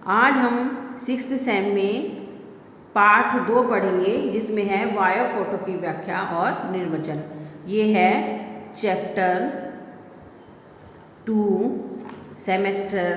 आज हम 6th same में पाठ 2 पढ़ेंगे जिसमें है वायो फोटो की व्याख्या और निर्वचन। ये है चैप्टर 2 सेमेस्टर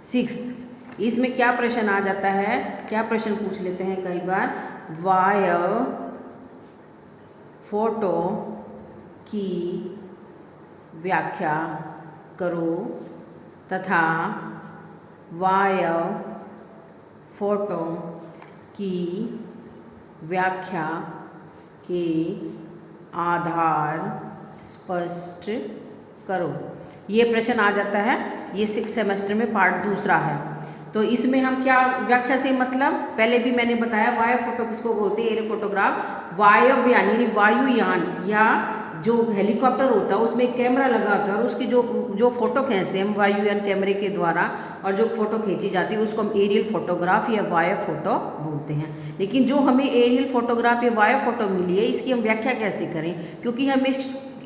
6th। इसमें क्या प्रश्न आ जाता है, क्या प्रश्न पूछ लेते हैं कई बार, वायो फोटो की व्याख्या करो तथा वायो फोटो की व्याख्या के आधार स्पष्ट करो। ये प्रश्न आ जाता है। ये 6 सेमेस्टर में पार्ट 2 है। तो इसमें हम क्या व्याख्या से मतलब, पहले भी मैंने बताया वायो फोटो किसको बोलते हैं, एयर फोटोग्राफ। वायव्यान यानी वायुयान या जो हेलीकॉप्टर होता है उसमें एक कैमरा लगा होता है और उसकी जो फोटो खींचते हैं हम वायुयान कैमरे के द्वारा, और जो फोटो खींची जाती है उसको हम एरियल फोटोग्राफ या वायो फोटो बोलते हैं। लेकिन जो हमें एरियल फोटोग्राफ या वायो फोटो मिली है इसकी हम व्याख्या कैसे करें, क्योंकि हमें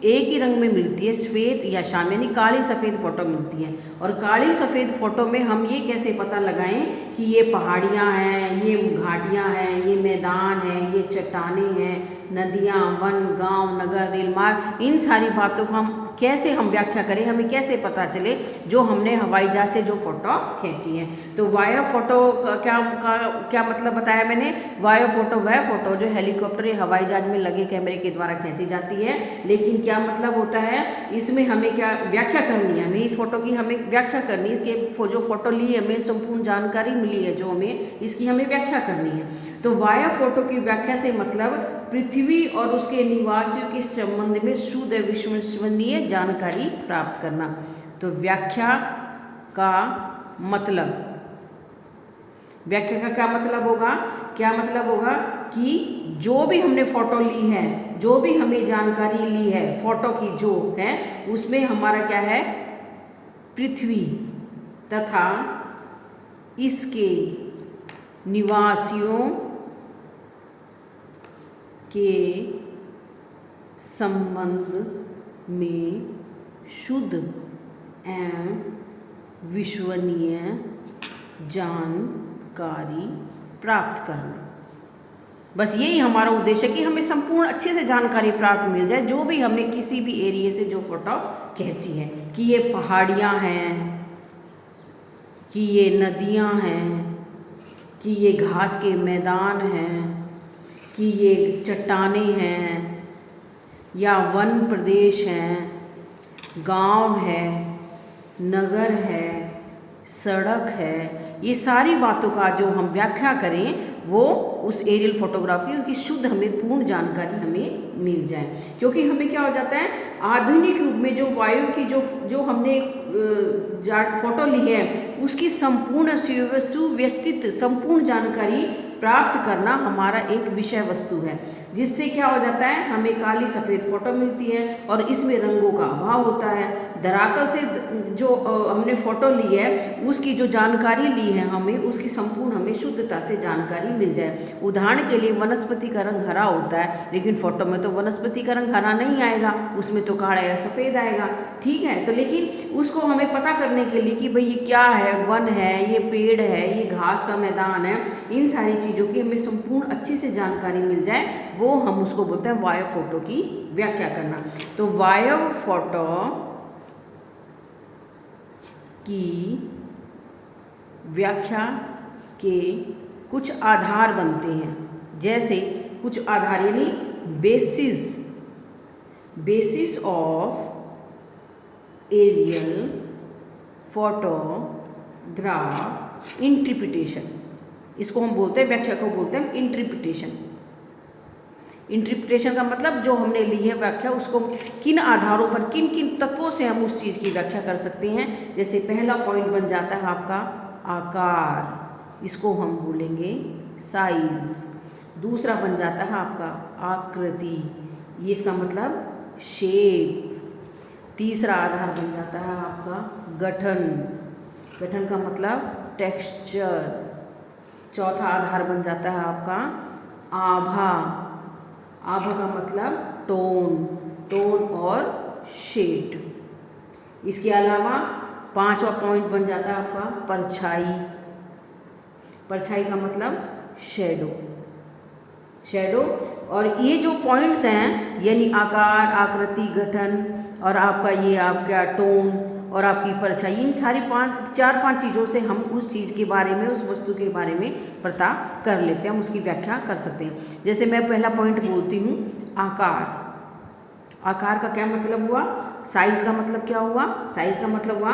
एक ही रंग में मिलती है, श्वेत या शाम यानी काली सफ़ेद फोटो मिलती है। और काली सफ़ेद फोटो में हम ये कैसे पता लगाएं कि ये पहाड़ियाँ हैं, ये घाटियाँ हैं, ये मैदान है, ये चट्टानें हैं, नदियाँ, वन, गांव, नगर, रेल मार्ग, इन सारी बातों को हम कैसे व्याख्या करें, हमें कैसे पता चले जो हमने हवाई जहाज से जो फोटो खींची है। तो वायो फोटो का क्या मतलब बताया मैंने। वायो फोटो वह फोटो जो हेलीकॉप्टर या हवाई जहाज में लगे कैमरे के द्वारा खींची जाती है। लेकिन क्या मतलब होता है, इसमें हमें क्या व्याख्या करनी है, हमें इस फोटो की हमें व्याख्या करनी है। इसके जो फोटो ली है हमें संपूर्ण जानकारी मिली है, जो हमें इसकी हमें व्याख्या करनी है। तो वायो फोटो की व्याख्या से मतलब पृथ्वी और उसके निवासियों के संबंध में शुद्ध विश्वसनीय जानकारी प्राप्त करना। तो व्याख्या का मतलब, व्याख्या का क्या मतलब होगा, क्या मतलब होगा कि जो भी हमने फोटो ली है, जो भी हमें जानकारी ली है फोटो की जो है, उसमें हमारा क्या है, पृथ्वी तथा इसके निवासियों के संबंध में शुद्ध एवं विश्वसनीय जानकारी प्राप्त करना। बस यही हमारा उद्देश्य है कि हमें संपूर्ण अच्छे से जानकारी प्राप्त मिल जाए, जो भी हमने किसी भी एरिया से जो फोटो खींची है, कि ये पहाड़ियाँ हैं, कि ये नदियाँ हैं, कि ये घास के मैदान हैं, कि ये चट्टानें हैं या वन प्रदेश हैं, गांव है, नगर है, सड़क है, ये सारी बातों का जो हम व्याख्या करें वो उस एरियल फोटोग्राफी उसकी शुद्ध हमें पूर्ण जानकारी हमें मिल जाए। क्योंकि हमें क्या हो जाता है, आधुनिक युग में जो वायु की जो हमने फोटो ली है उसकी संपूर्ण सुव्यवस्थित संपूर्ण जानकारी प्राप्त करना हमारा एक विषय वस्तु है। जिससे क्या हो जाता है, हमें काली सफ़ेद फोटो मिलती है और इसमें रंगों का अभाव होता है। धरातल से जो हमने फोटो ली है उसकी जो जानकारी ली है हमें उसकी संपूर्ण हमें शुद्धता से जानकारी मिल जाए। उदाहरण के लिए वनस्पति का रंग हरा होता है, लेकिन फोटो में तो वनस्पति का रंग हरा नहीं आएगा, उसमें तो काला या सफ़ेद आएगा। ठीक है, तो लेकिन उसको हमें पता करने के लिए कि भाई ये क्या है, वन है, ये पेड़ है, ये घास का मैदान है, इन सारी चीज़ों की हमें संपूर्ण अच्छी से जानकारी मिल जाए, वो हम उसको बोलते हैं वायो फोटो की व्याख्या करना। तो वायो फोटो की व्याख्या के कुछ आधार बनते हैं। जैसे कुछ आधार यानी basis of aerial photograph interpretation, इसको हम बोलते हैं, व्याख्या को बोलते हैं इंटरप्रिटेशन। इंटरप्रिटेशन का मतलब जो हमने ली है व्याख्या उसको किन आधारों पर, किन किन तत्वों से हम उस चीज़ की व्याख्या कर सकते हैं। जैसे पहला पॉइंट बन जाता है आपका आकार, इसको हम बोलेंगे साइज। दूसरा बन जाता है आपका आकृति, ये इसका मतलब शेप। तीसरा आधार बन जाता है आपका गठन, गठन का मतलब टेक्सचर। चौथा आधार बन जाता है आपका आभा, आभा का मतलब टोन और शेड। इसके अलावा 5वां पॉइंट बन जाता है आपका परछाई। परछाई का मतलब शेडो। शेडो। और ये जो पॉइंट्स हैं यानी आकार, आकृति, गठन और आपका ये आपका टोन और आपकी परछाई, इन सारी 4-5 चीज़ों से हम उस चीज़ के बारे में, उस वस्तु के बारे में पता कर लेते हैं, हम उसकी व्याख्या कर सकते हैं। जैसे मैं पहला पॉइंट बोलती हूँ, आकार। आकार का क्या मतलब हुआ? साइज का मतलब क्या हुआ? साइज का मतलब हुआ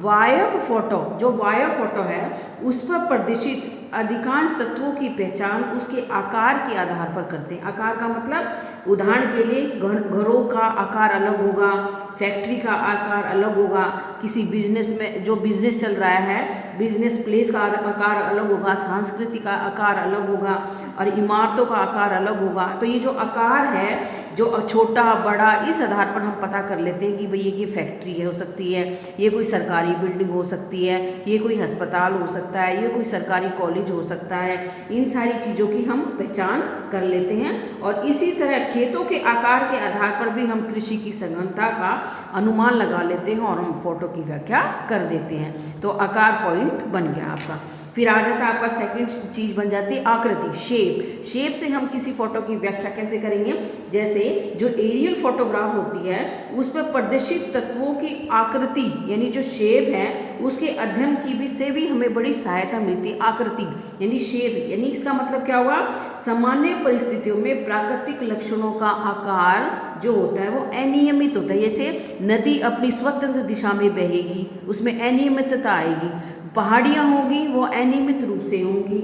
वायव फोटो। जो वायव फोटो है उस पर प्रदर्शित अधिकांश तत्वों की पहचान उसके आकार के आधार पर करते हैं। आकार का मतलब उदाहरण के लिए घरों का आकार अलग होगा, फैक्ट्री का आकार अलग होगा, किसी बिजनेस में जो बिजनेस चल रहा है बिजनेस प्लेस का आकार अलग होगा, संस्कृति का आकार अलग होगा और इमारतों का आकार अलग होगा। तो ये जो आकार है, जो छोटा बड़ा, इस आधार पर हम पता कर लेते हैं कि भाई ये फैक्ट्री है, हो सकती है, ये कोई सरकारी बिल्डिंग हो सकती है, ये कोई अस्पताल हो सकता है, ये कोई सरकारी कॉलेज हो सकता है। इन सारी चीज़ों की हम पहचान कर लेते हैं। और इसी तरह खेतों के आकार के आधार पर भी हम कृषि की सघनता का अनुमान लगा लेते हैं और हम फोटो की व्याख्या कर देते हैं। तो आकार पॉइंट बन गया आपका। फिर आ जाता है आपका सेकंड चीज़ बन जाती है आकृति, शेप। शेप से हम किसी फोटो की व्याख्या कैसे करेंगे? जैसे जो एरियल फोटोग्राफ होती है उस पर प्रदर्शित तत्वों की आकृति यानी जो शेप है उसके अध्ययन की भी से भी हमें बड़ी सहायता मिलती है। आकृति यानी शेप, यानी इसका मतलब क्या हुआ? सामान्य परिस्थितियों में प्राकृतिक लक्षणों का आकार जो होता है वो अनियमित होता है। जैसे नदी अपनी स्वतंत्र दिशा में बहेगी, उसमें अनियमितता आएगी। पहाड़ियाँ होंगी वो अनियमित रूप से होंगी,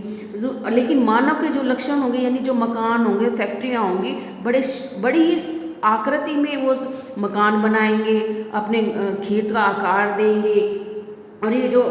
लेकिन मानव के जो लक्षण होंगे यानी जो मकान होंगे, फैक्ट्रियाँ होंगी, बड़ी ही आकृति में वो मकान बनाएंगे, अपने खेत का आकार देंगे। और ये जो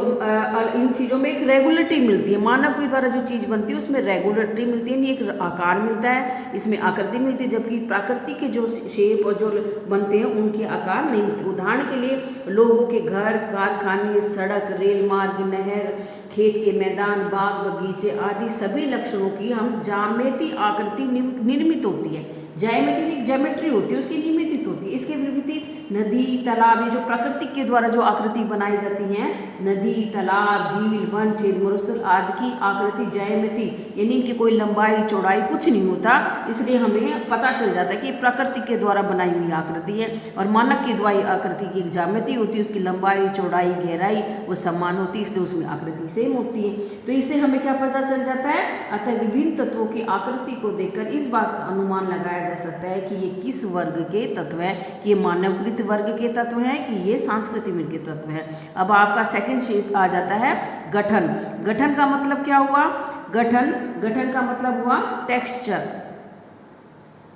इन चीज़ों में एक रेगुलरिटी मिलती है, मानव के द्वारा जो चीज़ बनती है उसमें रेगुलरिटी मिलती है, एक आकार मिलता है, इसमें आकृति मिलती है। जबकि प्राकृति के जो शेप और जो बनते हैं उनके आकार नहीं मिलते। उदाहरण के लिए लोगों के घर, कारखाने, सड़क, रेल मार्ग, नहर, खेत के मैदान, बाग बगीचे आदि सभी लक्षणों की हम ज्यामितीय आकृति निर्मित होती है। ज्योमेट्री होती है, उसकी निर्मित होती है। इसके विपरीत नदी, तालाब, ये जो प्रकृति के द्वारा जो आकृति बनाई जाती हैं, नदी, तालाब, झील, वन, क्षेत्र, मरुस्थल आदि की आकृति ज्यामिति यानी इनकी कोई लंबाई चौड़ाई कुछ नहीं होता, इसलिए हमें पता चल जाता है कि प्रकृति के द्वारा बनाई हुई आकृति है। और मानव की द्वारा आकृति की एक ज्यामिति होती है, उसकी लंबाई, चौड़ाई, गहराई वो समान होती है, इसलिए उसमें आकृति सेम होती है। तो इससे हमें क्या पता चल जाता है? अतः विभिन्न तत्वों की आकृति को देखकर इस बात का अनुमान लगाया जा सकता है कि ये किस वर्ग के तत्व है, कि ये मानवकृत वर्ग के तत्व हैं कि ये सांस्कृतिक वर्ग के तत्व हैं। अब आपका सेकंड शेप आ जाता है गठन। गठन का मतलब क्या हुआ? गठन का मतलब हुआ टेक्सचर।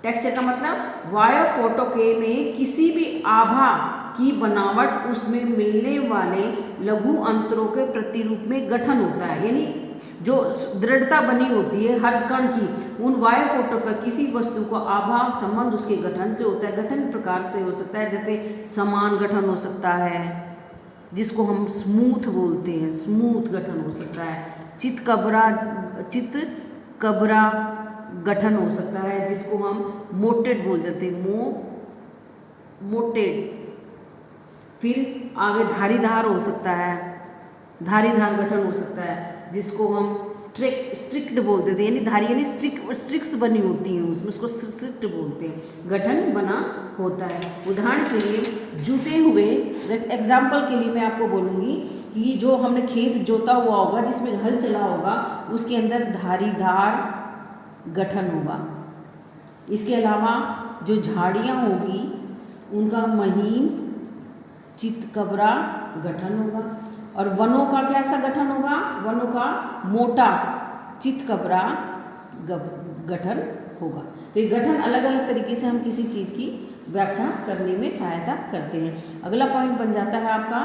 टेक्सचर का मतलब वायर फोटो के में किसी भी आभा की बनावट उसमें मिलने वाले लघु अंतरों के प्रतिरूप में गठन होता है। यानी जो दृढ़ता बनी होती है हर कण की, उन वायर फोटो पर किसी वस्तु को आभा संबंध उसके गठन से होता है। गठन प्रकार से हो सकता है, जैसे समान गठन हो सकता है जिसको हम स्मूथ बोलते हैं, स्मूथ गठन हो सकता है। चित कबरा गठन हो सकता है जिसको हम मोटेड बोल जाते हैं, मोटेड। फिर आगे धारीदार हो सकता है, धारीदार गठन हो सकता है जिसको हम स्ट्रिक्ट बोलते थे, यानी धारी यानी स्ट्रिक्स बनी होती हैं उसमें, उसको स्ट्रिक्ट बोलते हैं, गठन बना होता है। उदाहरण के लिए जूते हुए, एग्जाम्पल के लिए मैं आपको बोलूँगी कि जो हमने खेत जोता हुआ होगा जिसमें हल चला होगा उसके अंदर धारीदार गठन होगा। इसके अलावा जो झाड़ियाँ होगी उनका महीन चितकबरा गठन होगा। और वनों का कैसा गठन होगा? वनों का मोटा चितकबरा गठन होगा। तो ये गठन अलग अलग तरीके से हम किसी चीज़ की व्याख्या करने में सहायता करते हैं। अगला पॉइंट बन जाता है आपका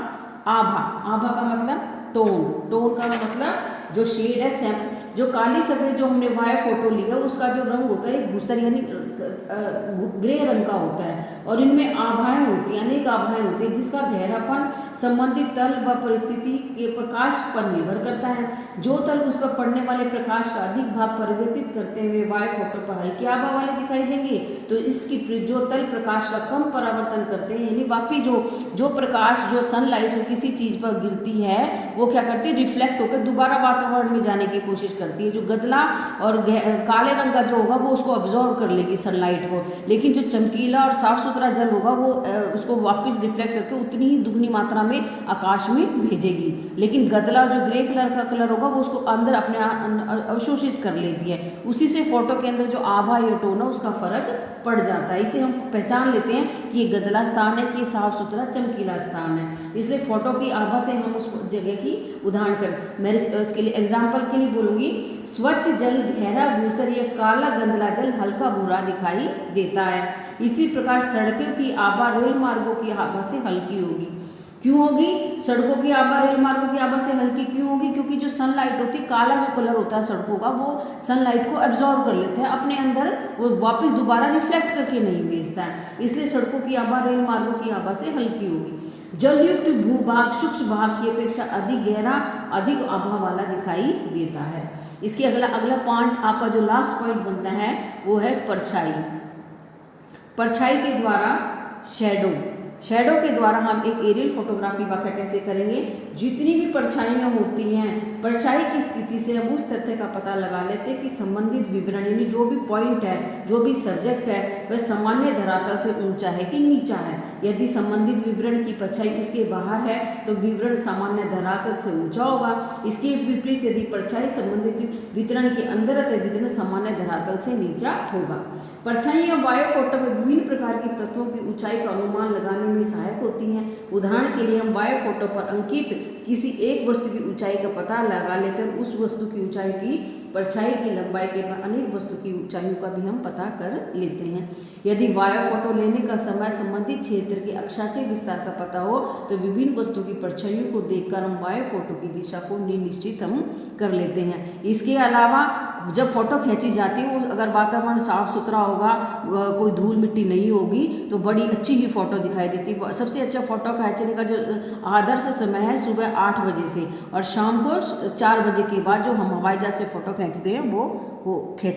आभा। आभा का मतलब टोन। टोन का मतलब जो शेड है, जो काली सफ़ेद जो हमने वायर फोटो ली है उसका जो रंग होता है घूसर यानी ग्रे रंग का होता है, और इनमें आभाएं होती हैं, अनेक आभाएं होती हैं, जिसका गहरापन संबंधित तल व परिस्थिति के प्रकाश पर निर्भर करता है। जो तल उस पर पड़ने वाले प्रकाश का अधिक भाग परिवर्तित करते हुए वायु फोटो पर हल्की आभा वाले दिखाई देंगे, तो इसकी जो तल प्रकाश का कम परावर्तन करते हैं, यानी वापी जो प्रकाश जो सनलाइट किसी चीज पर गिरती है वो क्या करती है, रिफ्लेक्ट होकर दोबारा वातावरण में जाने की कोशिश करती है। जो गदला और काले रंग का जो होगा वो उसको ऑब्जॉर्व कर लेगी सनलाइट को, लेकिन जो चमकीला और साफ सुथरा जल होगा वो उसको वापस रिफ्लेक्ट करके उतनी ही दुगनी मात्रा में आकाश में भेजेगी। लेकिन गदला जो ग्रे कलर का कलर होगा वो उसको अंदर अपने अवशोषित कर लेती है। उसी से फोटो के अंदर जो आभा या टोन है उसका फर्क पड़ जाता है। इसे हम पहचान लेते हैं कि ये गदला स्थान है कि ये साफ सुथरा चमकीला स्थान है। इसलिए फोटो की आभा से हम उस जगह की उदाहरण करें। मैं इसके लिए एग्जाम्पल के लिए बोलूँगी, स्वच्छ जल गहरा धूसर या काला गंदला जल हल्का भूरा दिखाई देता है। इसी प्रकार सड़कों की आभा रेल मार्गों की आभा से हल्की होगी। क्यों होगी? सड़कों की आभा रेल मार्गों की आभा से हल्की क्यों होगी? क्योंकि जो सनलाइट होती है, काला जो कलर होता है सड़कों का, वो सनलाइट को एब्जॉर्ब कर लेते हैं अपने अंदर, वो वापस दोबारा रिफ्लेक्ट करके नहीं भेजता है। इसलिए सड़कों की आभा रेल मार्गों की आभा से हल्की होगी। जलयुक्त भूभाग सूक्ष्म भाग की अपेक्षा अधिक गहरा, अधिक आभा वाला दिखाई देता है। इसके अगला पॉइंट, आपका जो लास्ट पॉइंट बनता है वो है परछाई। परछाई के द्वारा शैडो के द्वारा हम एक एरियल फोटोग्राफी व्याख्या कैसे करेंगे? जितनी भी परछाइयाँ होती हैं, परछाई की स्थिति से हम उस तथ्य का पता लगा लेते हैं कि संबंधित विवरण, यानी जो भी पॉइंट है, जो भी सब्जेक्ट है, वह सामान्य धरातल से ऊंचा है कि नीचा है। यदि संबंधित विवरण की परछाई उसके बाहर है तो विवरण सामान्य धरातल से ऊंचा होगा। इसके विपरीत यदि परछाई संबंधित वितरण के अंदर है तो वितरण सामान्य धरातल से नीचा होगा। परछाइयाँ वायु फोटो में विभिन्न प्रकार के तत्वों की ऊंचाई का अनुमान लगाने में सहायक होती हैं। उदाहरण के लिए हम वायु फोटो पर अंकित किसी एक वस्तु की ऊंचाई का पता लगा लेते हैं, उस वस्तु की ऊंचाई की परछाई की लंबाई के बाद अनेक वस्तु की ऊंचाइयों का भी हम पता कर लेते हैं। यदि वायु फोटो लेने का समय संबंधित क्षेत्र के अक्षांशीय विस्तार का पता हो तो विभिन्न वस्तु की परछाइयों को देखकर हम वायु फोटो की दिशा को निश्चित हम कर लेते हैं। इसके अलावा जब फोटो खींची जाती है, वो अगर वातावरण साफ सुथरा होगा, कोई धूल मिट्टी नहीं होगी, तो बड़ी अच्छी ही फोटो दिखाई देती है। सबसे अच्छा फोटो खींचने का जो आदर्श समय है सुबह 8 बजे से और शाम को 4 बजे के बाद जो हम हवाई जहाज से फोटो खींचते हैं वो खींच